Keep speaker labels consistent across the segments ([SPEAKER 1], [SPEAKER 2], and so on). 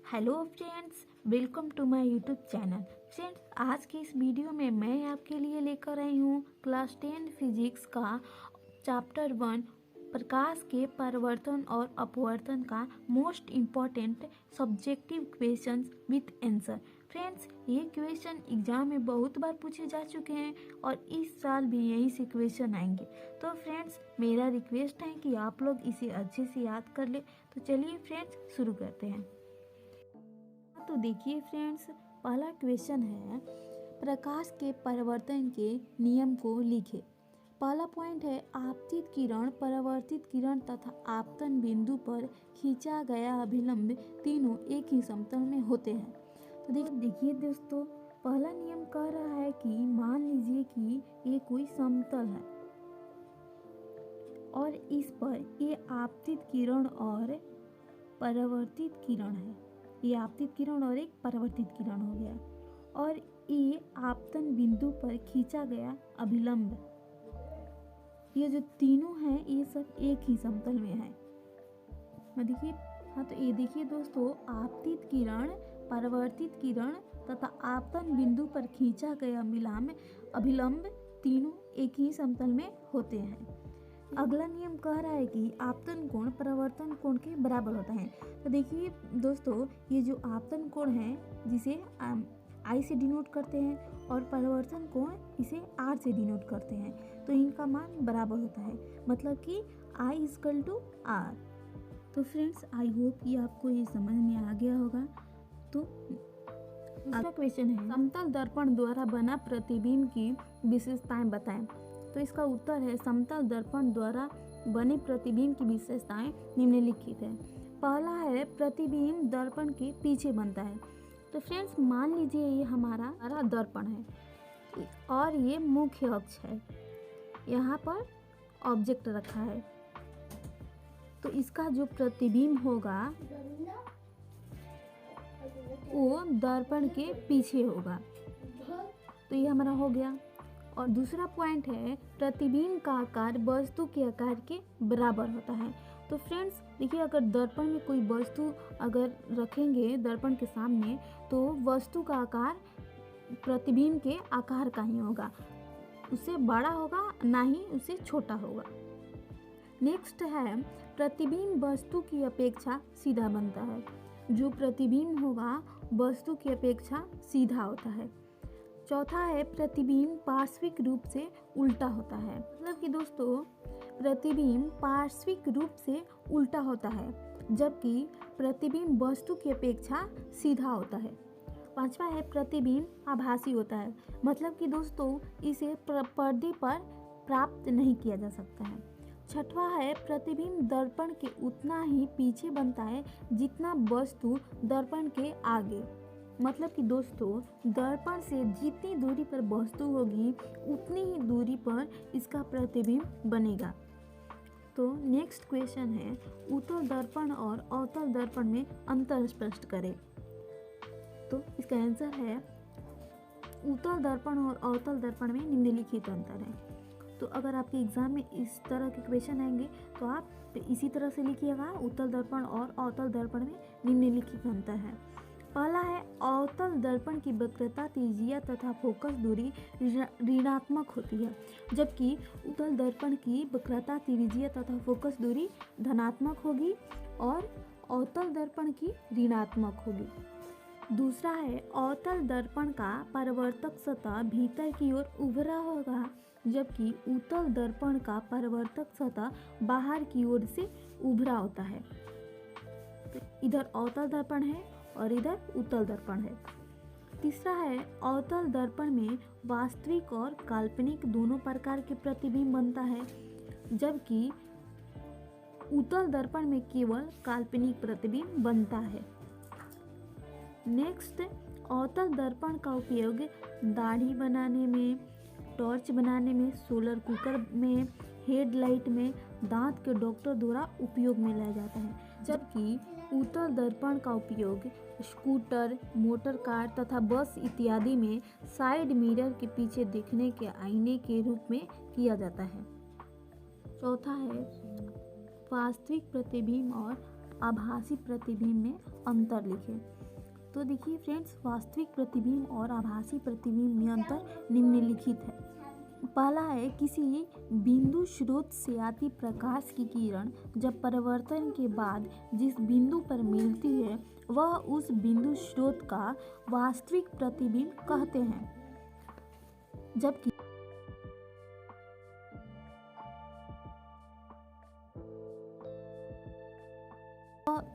[SPEAKER 1] Hello friends, welcome to my YouTube channel. Friends, आज की इस वीडियो में मैं आपके लिए लेकर आई हूँ क्लास 10 फिजिक्स का चैप्टर 1 प्रकाश के परिवर्तन और अपवर्तन का most important subjective questions with answer. Friends, ये क्वेश्चन एग्जाम में बहुत बार पूछे जा चुके हैं और इस साल भी यही से क्वेश्चन आएंगे। तो फ्रेंड्स, मेरा रिक्वेस्ट है कि आप लोग इसे अच्छे से याद कर ले। तो चलिए फ्रेंड्स, शुरू करते हैं। तो देखिए फ्रेंड्स, पहला क्वेश्चन है प्रकाश के परिवर्तन के नियम को लिखे। पहला पॉइंट है आपतित किरण, परावर्तित किरण तथा आपतन बिंदु पर खींचा गया अभिलंब तीनों एक ही समतल में होते हैं। तो देखिए दोस्तों, पहला नियम कह रहा है कि मान लीजिए कि ये कोई समतल है और इस पर ये आपतित किरण और परावर्तित किरण है। ये आपतित किरण और एक परावर्तित किरण हो गया और ये आपतन बिंदु पर खींचा गया अभिलंब, ये जो तीनों हैं ये सब एक ही समतल में है। देखिए, तो ये देखिए दोस्तों, आपतित किरण, परावर्तित किरण तथा आपतन बिंदु पर खींचा गया अभिलंब तीनों एक ही समतल में होते हैं। अगला नियम कह रहा है कि आपतन कोण परावर्तन कोण के बराबर होता है। तो देखिए दोस्तों, ये जो आपतन कोण है जिसे आई से डिनोट करते हैं और परावर्तन कोण इसे आर से डिनोट करते हैं, तो इनका मान बराबर होता है, मतलब कि आई इजकल टू आर। तो फ्रेंड्स, आई होप कि आपको ये समझ में आ गया होगा। तो अगला क्वेश्चन है समतल दर्पण द्वारा बना प्रतिबिंब की विशेषताएं बताएं। तो इसका उत्तर है समतल दर्पण द्वारा बने प्रतिबिंब की विशेषताएं निम्नलिखित है। पहला है प्रतिबिंब दर्पण के पीछे बनता है। तो फ्रेंड्स, मान लीजिए ये हमारा दर्पण है और ये मुख्य अक्ष है, यहाँ पर ऑब्जेक्ट रखा है, तो इसका जो प्रतिबिंब होगा वो दर्पण के पीछे होगा। तो ये हमारा हो गया। और दूसरा पॉइंट है प्रतिबिंब का आकार वस्तु के आकार के बराबर होता है। तो फ्रेंड्स देखिए, अगर दर्पण में कोई वस्तु अगर रखेंगे दर्पण के सामने, तो वस्तु का आकार प्रतिबिंब के आकार का ही होगा, उससे बड़ा होगा ना ही उससे छोटा होगा। नेक्स्ट है प्रतिबिंब वस्तु की अपेक्षा सीधा बनता है। जो प्रतिबिंब होगा वस्तु की अपेक्षा सीधा होता है। चौथा है प्रतिबिंब पार्श्विक रूप से उल्टा होता है। मतलब कि दोस्तों, प्रतिबिंब पार्श्विक रूप से उल्टा होता है, जबकि प्रतिबिंब वस्तु की अपेक्षा सीधा होता है। पांचवा है प्रतिबिंब आभासी होता है। मतलब कि दोस्तों, इसे पर्दे पर प्राप्त नहीं किया जा सकता है। छठवां है प्रतिबिंब दर्पण के उतना ही पीछे बनता है जितना वस्तु दर्पण के आगे। मतलब कि दोस्तों, दर्पण से जितनी दूरी पर वस्तु होगी उतनी ही दूरी पर इसका प्रतिबिंब बनेगा। तो नेक्स्ट क्वेश्चन है उत्तल दर्पण और अवतल दर्पण में अंतर स्पष्ट करें। तो इसका आंसर है उत्तल दर्पण और अवतल दर्पण में निम्नलिखित अंतर है। तो अगर आपके एग्जाम में इस तरह के क्वेश्चन आएंगे तो आप इसी तरह से लिखिएगा, उत्तल दर्पण और अवतल दर्पण में निम्नलिखित अंतर है। पहला है अवतल दर्पण की वक्रता, त्रिज्या तथा फोकस दूरी ऋणात्मक होती है, जबकि उत्तल दर्पण की वक्रता, त्रिज्या तथा फोकस दूरी धनात्मक होगी और अवतल दर्पण की ऋणात्मक होगी। दूसरा है अवतल दर्पण का परावर्तक सतह भीतर की ओर उभरा होगा, जबकि उत्तल दर्पण का परावर्तक सतह बाहर की ओर से उभरा होता है। तो इधर अवतल दर्पण है और इधर उत्तल दर्पण है। तीसरा है अवतल दर्पण में वास्तविक और काल्पनिक दोनों प्रकार के प्रतिबिंब बनता है, जबकि उत्तल दर्पण में केवल काल्पनिक प्रतिबिंब बनता है। नेक्स्ट, अवतल दर्पण का उपयोग दाढ़ी बनाने में, टॉर्च बनाने में, सोलर कुकर में, हेडलाइट में, दांत के डॉक्टर द्वारा उपयोग में लाया जाता है, जबकि उत्तल दर्पण का उपयोग स्कूटर, मोटर कार तथा बस इत्यादि में साइड मिरर के पीछे देखने के आईने के रूप में किया जाता है। चौथा है वास्तविक प्रतिबिंब और आभासी प्रतिबिंब में अंतर लिखें। तो देखिए फ्रेंड्स, वास्तविक प्रतिबिंब और आभासी प्रतिबिंब में अंतर निम्नलिखित है। पहला है, किसी बिंदु स्रोत से आती प्रकाश की किरण जब परावर्तन के बाद जिस बिंदु पर मिलती है वह उस बिंदु स्रोत का वास्तविक प्रतिबिंब कहते हैं, जबकि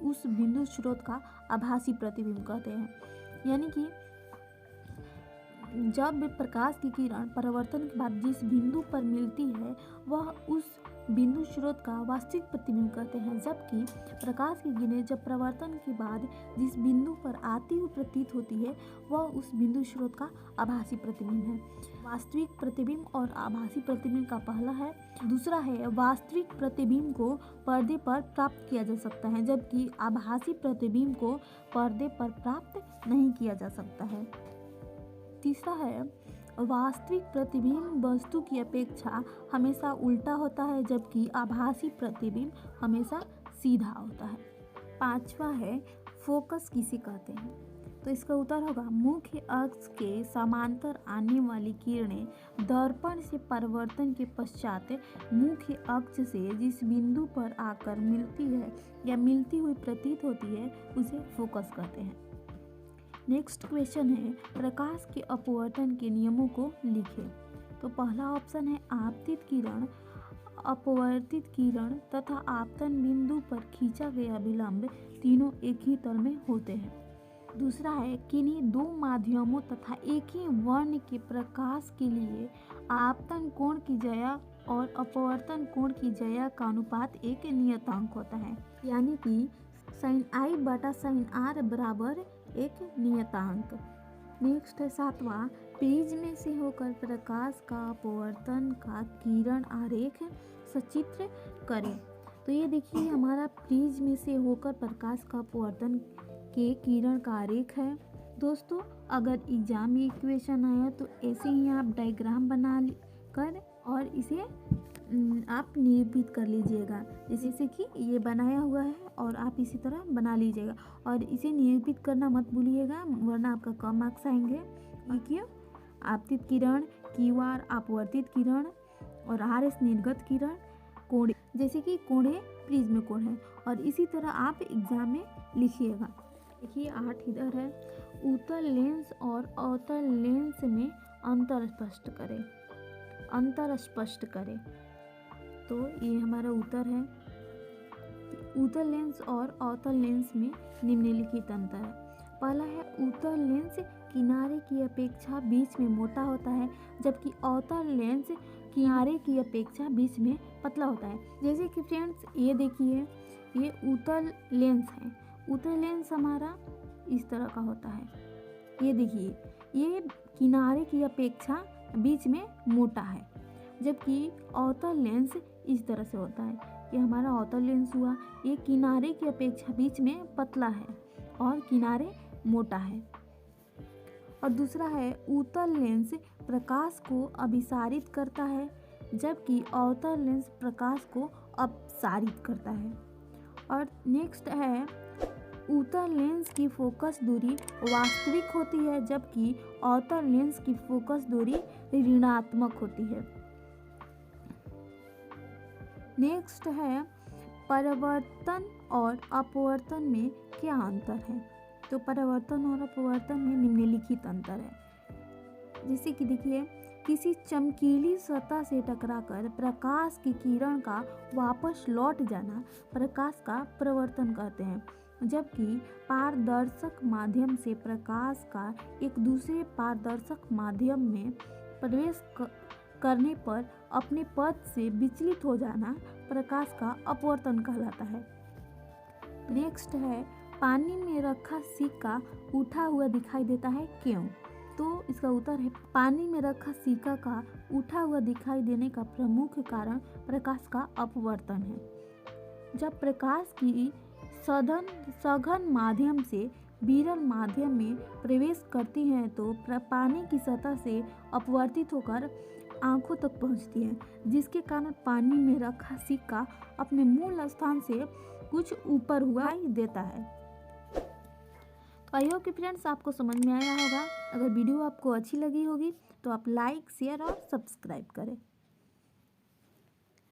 [SPEAKER 1] उस बिंदु स्रोत का आभासी प्रतिबिंब कहते हैं। यानी कि जब प्रकाश की किरण परावर्तन के बाद जिस बिंदु पर मिलती है वह उस बिंदु स्रोत का वास्तविक प्रतिबिंब कहते हैं, जबकि प्रकाश की किरणें जब परावर्तन के बाद जिस बिंदु पर आती हुई प्रतीत होती है वह उस बिंदु स्रोत का आभासी प्रतिबिंब है। वास्तविक प्रतिबिंब और आभासी प्रतिबिंब का पहला है। दूसरा है, वास्तविक प्रतिबिंब को पर्दे पर प्राप्त किया जा सकता है, जबकि आभासी प्रतिबिंब को पर्दे पर प्राप्त नहीं किया जा सकता है। तीसरा है, वास्तविक प्रतिबिंब वस्तु की अपेक्षा हमेशा उल्टा होता है, जबकि आभासी प्रतिबिंब हमेशा सीधा होता है। पांचवा है, फोकस किसे कहते हैं? तो इसका उत्तर होगा, मुख्य अक्ष के समांतर आने वाली किरणें दर्पण से परावर्तन के पश्चात मुख्य अक्ष से जिस बिंदु पर आकर मिलती है या मिलती हुई प्रतीत होती है उसे फोकस कहते हैं। नेक्स्ट क्वेश्चन है, प्रकाश के अपवर्तन के नियमों को लिखें। तो पहला ऑप्शन है, आपतित किरण, अपवर्तित किरण तथा आपतन बिंदु पर खींचा गया विलंब तीनों एक ही तल में होते हैं। दूसरा है, किन्हीं दो माध्यमों तथा एक ही वर्ण के प्रकाश के लिए आपतन कोण की ज्या और अपवर्तन कोण की ज्या का अनुपात एक नियतांक होता है, यानी कि sin i बटा sin r बराबर एक नियतांक। नेक्स्ट है सातवां, प्रिज्म से होकर प्रकाश का अपवर्तन का किरण आरेख सचित्र करें। तो ये देखिए हमारा प्रिज्म से होकर प्रकाश का अपवर्तन के किरण का आरेख है। दोस्तों, अगर एग्जाम में इक्वेशन आया तो ऐसे ही आप डायग्राम बना कर और इसे आप निरूपित कर लीजिएगा, जैसे कि ये बनाया हुआ है और आप इसी तरह बना लीजिएगा और इसे निरूपित करना मत भूलिएगा, वरना आपका कम मार्क्स आएंगे। देखिए, आपतित किरण, QR अपवर्तित किरण और RS निर्गत किरण, कोण जैसे कि कोण प्रिज्म कोण है, और इसी तरह आप एग्जाम में लिखिएगा। देखिए 8 इधर है, उत्तल लेंस और अवतल लेंस में अंतर स्पष्ट करें। तो ये हमारा उत्तर है, उत्तल लेंस और अवतल लेंस में निम्नलिखित अंतर है। पहला है, उत्तल लेंस किनारे की अपेक्षा बीच में मोटा होता है, जबकि अवतल लेंस किनारे की अपेक्षा बीच में पतला होता है। जैसे कि फ्रेंड्स ये देखिए, ये उत्तल लेंस है, उत्तल लेंस हमारा इस तरह का होता है। ये देखिए, ये किनारे की अपेक्षा बीच में मोटा है, जबकि अवतल लेंस इस तरह से होता है। ये हमारा अवतल लेंस हुआ, ये किनारे की अपेक्षा बीच में पतला है और किनारे मोटा है। और दूसरा है, उत्तल लेंस प्रकाश को अभिसारित करता है, जबकि अवतल लेंस प्रकाश को अपसारित करता है। और नेक्स्ट है, उत्तल लेंस की फोकस दूरी वास्तविक होती है, जबकि अवतल लेंस की फोकस दूरी ऋणात्मक होती है। नेक्स्ट है, परावर्तन और अपवर्तन में क्या अंतर है? तो परावर्तन और अपवर्तन में निम्नलिखित अंतर है। जैसे कि देखिए, किसी चमकीली सतह से टकराकर प्रकाश की किरण का वापस लौट जाना प्रकाश का परावर्तन कहते हैं, जबकि पारदर्शक माध्यम से प्रकाश का एक दूसरे पारदर्शक माध्यम में प्रवेश करने पर अपने पथ से विचलित हो जाना प्रकाश का अपवर्तन कहलाता है। नेक्स्ट है, पानी में रखा सिक्का उठा हुआ दिखाई देता है, क्यों? तो इसका उत्तर है, पानी में रखा सिक्का का उठा हुआ दिखाई देने का प्रमुख कारण प्रकाश का अपवर्तन है। जब प्रकाश की सघन माध्यम से विरल माध्यम में प्रवेश करती है तो पानी की सतह से अपवर्तित होकर आंखों तक पहुंचती है, जिसके कारण पानी में रखा सिक्का अपने मूल स्थान से कुछ ऊपर हुआ ही देता है। तो आई होप कि फ्रेंड्स आपको समझ में आया होगा। अगर वीडियो आपको अच्छी लगी होगी तो आप लाइक, शेयर और सब्सक्राइब करें।